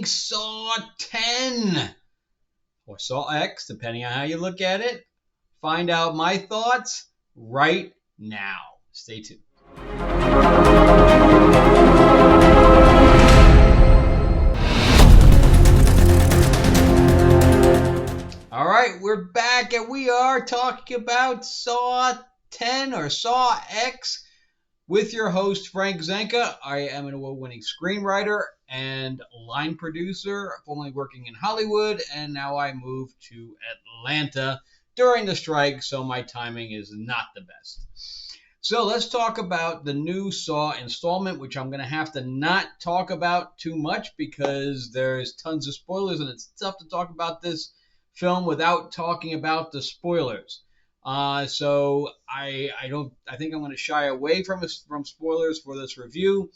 Jigsaw 10 or Saw X, depending on how you look at it. Find out my thoughts right now. Stay tuned. All right, we're back and we are talking about Saw 10 or Saw X with your host, Frank Zanca. I am an award-winning screenwriter and line producer, formerly working in Hollywood, and now I moved to Atlanta during the strike, so my timing is not the best. So let's talk about the new Saw installment, which I'm going to have to not talk about too much because there's tons of spoilers, and it's tough to talk about this film without talking about the spoilers. So I think I'm going to shy away from spoilers for this review,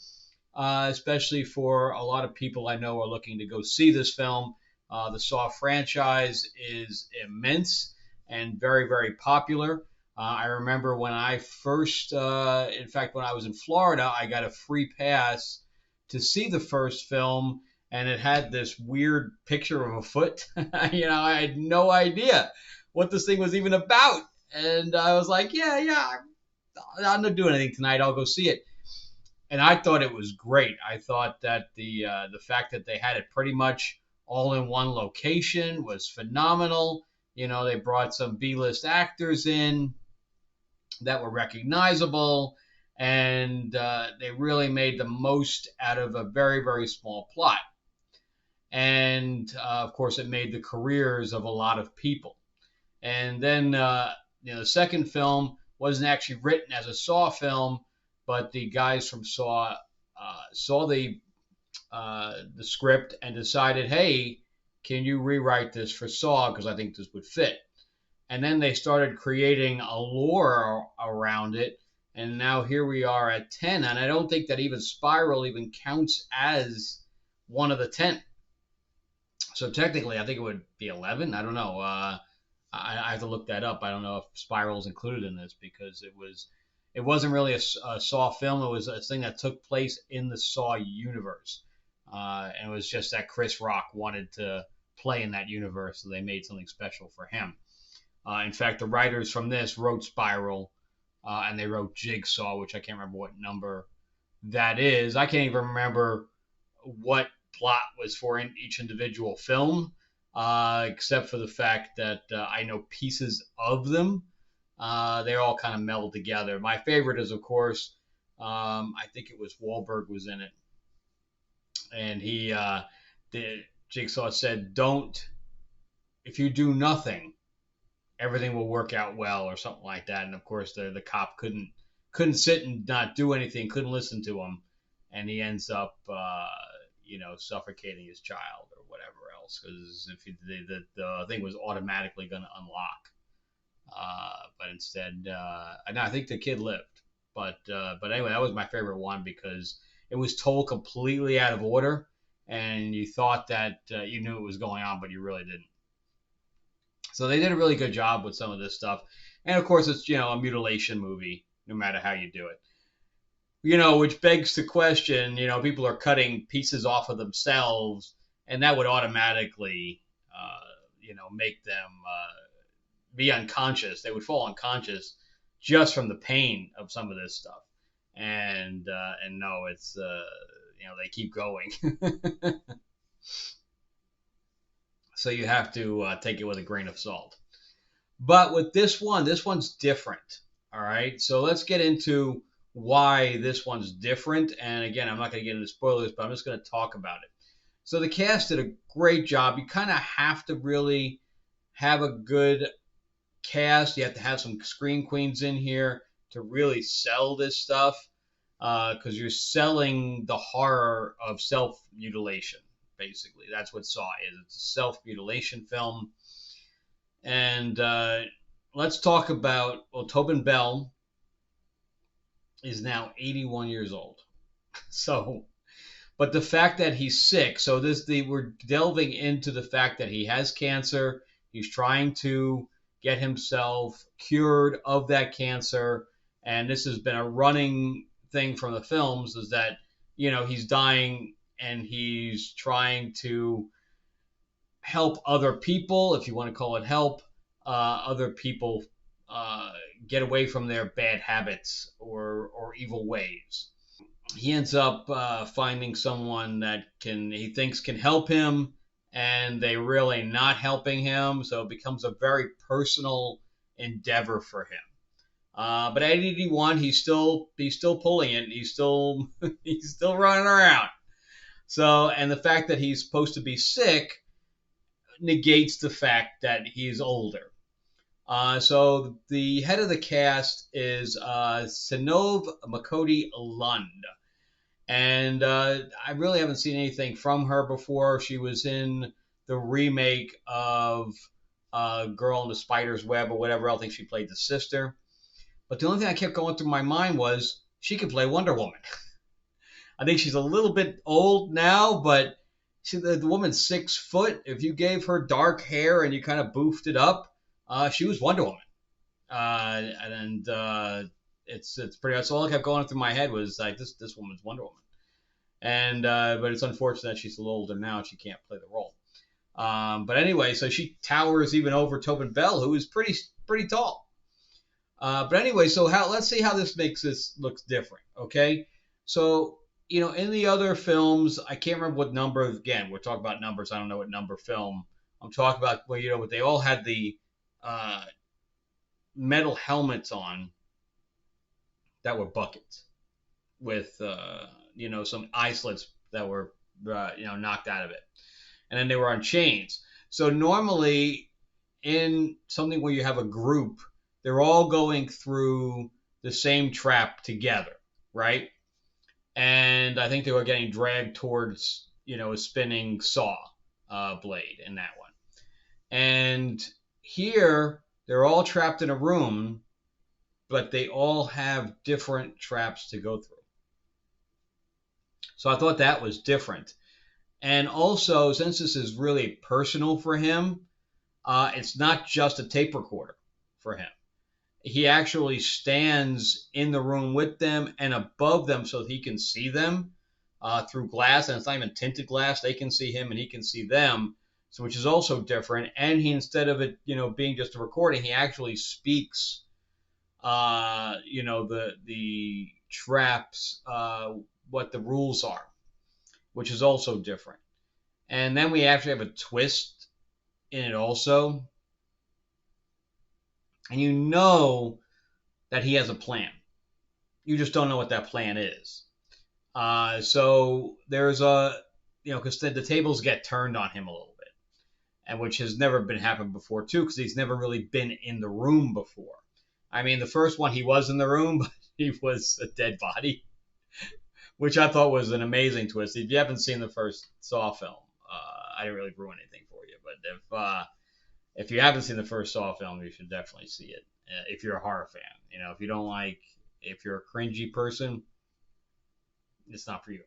especially for a lot of people I know are looking to go see this film. The Saw franchise is immense and very, very popular. I remember when I first, in fact, when I was in Florida, I got a free pass to see the first film, and it had this weird picture of a foot. I had no idea what this thing was even about. And I was like, yeah, I'm not doing anything tonight. I'll go see it. And I thought it was great. I thought that the fact that they had it pretty much all in one location was phenomenal. They brought some B-list actors in that were recognizable, and they really made the most out of a very, very small plot. And, of course, it made the careers of a lot of people. And then, the second film wasn't actually written as a Saw film, but the guys from Saw saw the script and decided, hey, can you rewrite this for Saw? Because I think this would fit. And then they started creating a lore around it. And now here we are at 10. And I don't think that even Spiral even counts as one of the 10. So technically, I think it would be 11. I don't know. I have to look that up. I don't know if Spiral is included in this because it wasn't really a Saw film. It was a thing that took place in the Saw universe. And it was just that Chris Rock wanted to play in that universe, so they made something special for him. In fact, the writers from this wrote Spiral, and they wrote Jigsaw, which I can't remember what number that is. I can't even remember what plot was for each individual film, except for the fact that I know pieces of them. They all kind of meld together. My favorite is, of course, I think it was Wahlberg was in it, and the Jigsaw said, if you do nothing, everything will work out well, or something like that. And of course, the cop couldn't sit and not do anything, couldn't listen to him, and he ends up, suffocating his child or whatever else, because if the thing was automatically going to unlock, but instead, I think the kid lived. But anyway, that was my favorite one because it was told completely out of order, and you thought that you knew what was going on, but you really didn't. So they did a really good job with some of this stuff. And of course, it's, a mutilation movie, no matter how you do it. Which begs the question, people are cutting pieces off of themselves, and that would automatically, make them be unconscious. They would fall unconscious just from the pain of some of this stuff. And no, it's, they keep going. So you have to take it with a grain of salt. But with this one's different. All right. So let's get into why this one's different. And again, I'm not going to get into spoilers, but I'm just going to talk about it. So the cast did a great job. You kind of have to really have a good cast. You have to have some scream queens in here to really sell this stuff, because you're selling the horror of self-mutilation. Basically, that's what Saw is. It's a self-mutilation film. And let's talk about, Tobin Bell is now 81 years old. So, but the fact that he's sick, we're delving into the fact that he has cancer. He's trying to get himself cured of that cancer. And this has been a running thing from the films, is that, he's dying and he's trying to help other people, if you want to call it help, other people uh, get away from their bad habits or evil ways. He ends up finding someone that he thinks can help him, and they really not helping him, so it becomes a very personal endeavor for him. But at 81, he's still pulling it. He's still he's still running around. So, and the fact that he's supposed to be sick negates the fact that he's older. So the head of the cast is Sinov Makoti Lund. And I really haven't seen anything from her before. She was in the remake of Girl in the Spider's Web or whatever. I think she played the sister. But the only thing I kept going through my mind was she could play Wonder Woman. I think she's a little bit old now, but the woman's 6 foot. If you gave her dark hair and you kind of boofed it up, she was Wonder Woman. And it's pretty. So all I kept going through my head was like, this woman's Wonder Woman. And but it's unfortunate that she's a little older now. She can't play the role. But anyway, so she towers even over Tobin Bell, who is pretty tall. But anyway, so let's see how this makes this looks different. Okay, so in the other films, I can't remember what number. Again, we're talking about numbers. I don't know what number film I'm talking about. Well, but they all had the metal helmets on that were buckets with some eye slits that were knocked out of it, and then they were on chains. So normally in something where you have a group, they're all going through the same trap together, right? And I think they were getting dragged towards a spinning saw blade in that one. And here they're all trapped in a room, but they all have different traps to go through. So I thought that was different. And also, since this is really personal for him, it's not just a tape recorder for him. He actually stands in the room with them and above them so he can see them through glass. And it's not even tinted glass. They can see him and he can see them, so which is also different. And he, instead of it being just a recording, he actually speaks the traps, what the rules are, which is also different. And then we actually have a twist in it also. And you know that he has a plan. You just don't know what that plan is. So there's because the tables get turned on him a little bit, and which has never been happened before too, because he's never really been in the room before. I mean, the first one he was in the room, but he was a dead body, which I thought was an amazing twist. If you haven't seen the first Saw film, I didn't really ruin anything for you, but if you haven't seen the first Saw film, you should definitely see it. If you're a horror fan, if you're a cringy person, it's not for you.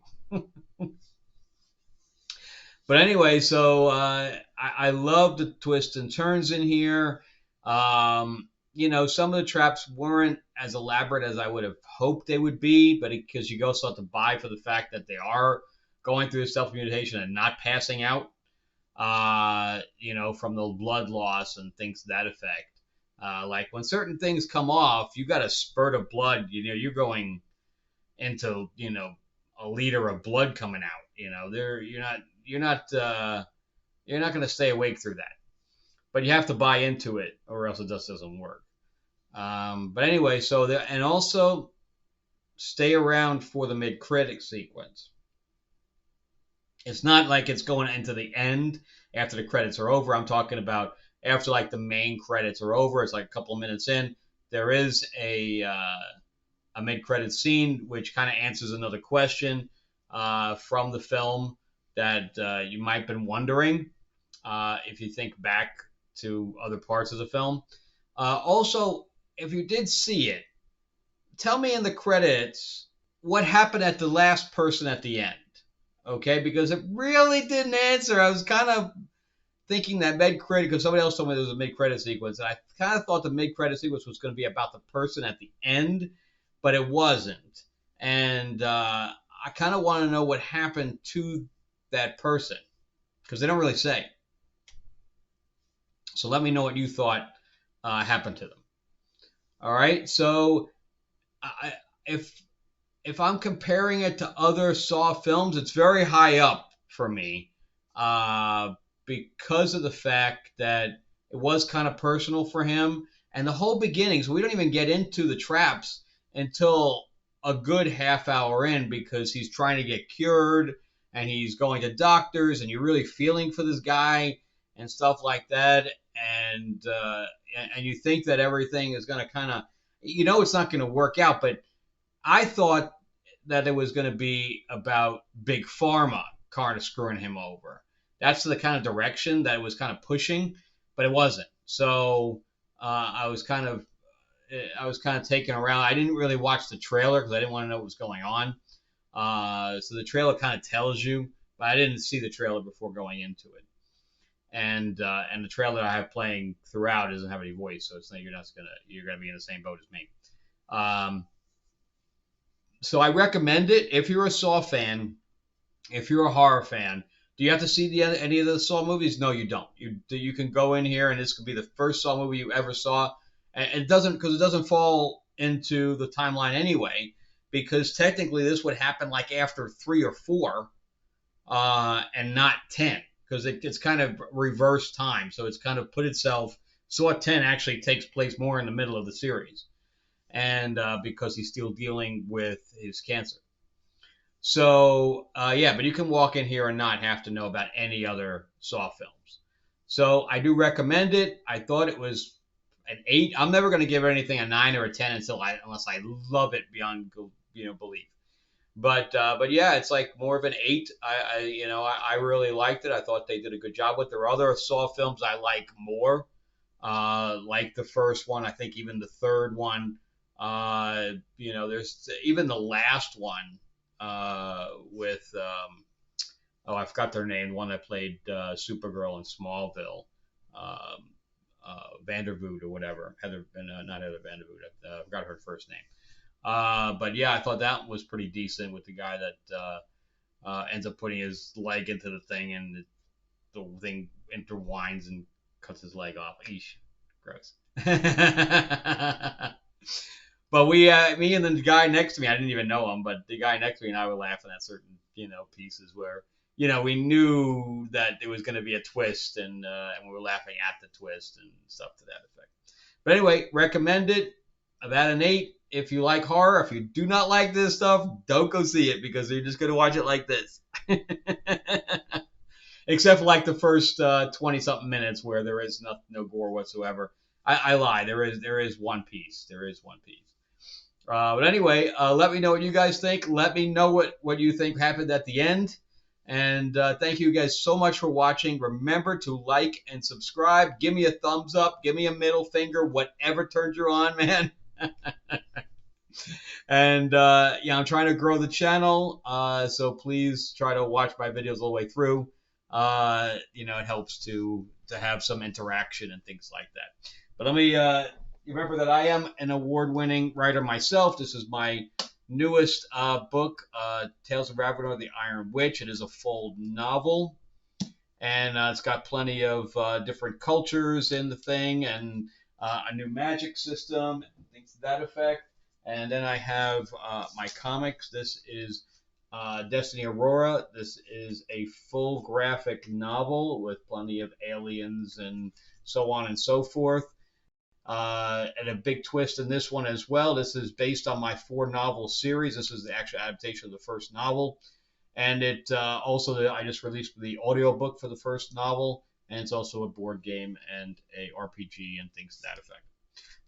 But anyway, so I love the twists and turns in here. Some of the traps weren't as elaborate as I would have hoped they would be, but because you also have to buy for the fact that they are going through self-mutilation and not passing out, from the blood loss and things to that effect. Like when certain things come off, you got a spurt of blood, you're going into, a liter of blood coming out. You're not going to stay awake through that. But you have to buy into it, or else it just doesn't work. But anyway, and also stay around for the mid-credit sequence. It's not like it's going into the end after the credits are over. I'm talking about after like the main credits are over. It's like a couple of minutes in. There is a mid-credit scene which kind of answers another question from the film that you might have been wondering if you think back to other parts of the film. Also, if you did see it, tell me in the credits what happened at the last person at the end. Okay, because it really didn't answer. I was kind of thinking that mid-credit, because somebody else told me there was a mid-credit sequence, and I kind of thought the mid-credit sequence was going to be about the person at the end, but it wasn't. And I I kind of want to know what happened to that person because they don't really say. So let me know what you thought happened to them. All right. So I, if I'm comparing it to other Saw films, it's very high up for me because of the fact that it was kind of personal for him. And the whole beginning, so we don't even get into the traps until a good half hour in because he's trying to get cured and he's going to doctors and you're really feeling for this guy and stuff like that. And you think that everything is going to kind of, it's not going to work out. But I thought that it was going to be about Big Pharma kind of screwing him over. That's the kind of direction that it was kind of pushing, but it wasn't. So I was kind of taken around. I didn't really watch the trailer because I didn't want to know what was going on. So the trailer kind of tells you, but I didn't see the trailer before going into it. And the trailer I have playing throughout doesn't have any voice, so it's not, you're gonna be in the same boat as me. So I recommend it if you're a Saw fan, if you're a horror fan. Do you have to see any of the Saw movies? No, you don't. You can go in here and this could be the first Saw movie you ever saw, and it doesn't fall into the timeline anyway, because technically this would happen like after 3 or 4, and not 10, because it's kind of reverse time. So it's kind of put itself. Saw 10 actually takes place more in the middle of the series, and because he's still dealing with his cancer. So, but you can walk in here and not have to know about any other Saw films. So I do recommend it. I thought it was an 8. I'm never going to give anything a 9 or a 10 unless I love it beyond belief. But yeah, it's like more of an 8. I really liked it. I thought they did a good job with it. There are other Saw films I like more, like the first one. I think even the third one. There's even the last one. With I forgot their name, the one that played Supergirl in Smallville, Vandervoot or whatever. Not Heather Vandervoot. I forgot her first name. But yeah, I thought that was pretty decent with the guy that ends up putting his leg into the thing and the thing intertwines and cuts his leg off. Eesh, gross. But me and the guy next to me, I didn't even know him, but the guy next to me and I were laughing at certain, pieces where, we knew that there was going to be a twist, and we were laughing at the twist and stuff to that effect. But anyway, recommend it. About an 8 if you like horror. If you do not like this stuff, don't go see it because you're just going to watch it like this. Except for like the first 20-something minutes where there is no gore whatsoever. I lie. There is one piece. There is one piece. But anyway, let me know what you guys think. Let me know what you think happened at the end. And thank you guys so much for watching. Remember to like and subscribe. Give me a thumbs up. Give me a middle finger. Whatever turns you on, man. And I'm trying to grow the channel. So please try to watch my videos all the way through. It helps to have some interaction and things like that. But let me remember that I am an award-winning writer myself. This is my newest book, Tales of Ravagor the Iron Witch. It is a full novel, and it's got plenty of different cultures in the thing, and a new magic system, and things to that effect. And then I have my comics. This is Destiny Aurora. This is a full graphic novel with plenty of aliens and so on and so forth. And a big twist in this one as well. This is based on my 4-novel series. This is the actual adaptation of the first novel. And it I just released the audiobook for the first novel. And it's also a board game and a RPG and things to that effect.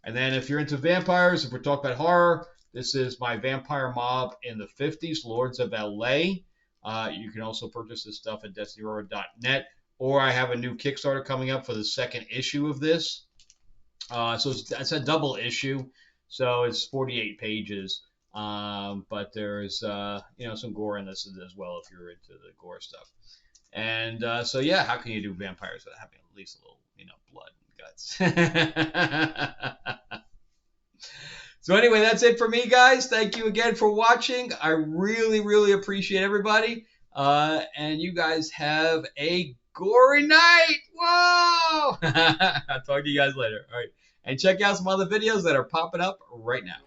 And then if you're into vampires, if we're talking about horror, this is my Vampire Mob in the 50s, Lords of LA. You can also purchase this stuff at destinyaurora.net. Or I have a new Kickstarter coming up for the second issue of this. So it's a double issue, so it's 48 pages. But there's some gore in this as well if you're into the gore stuff. And how can you do vampires without having at least a little blood and guts? So anyway, that's it for me, guys. Thank you again for watching. I really, really appreciate everybody. And you guys have a gory night. Whoa! I'll talk to you guys later. All right. And check out some other videos that are popping up right now.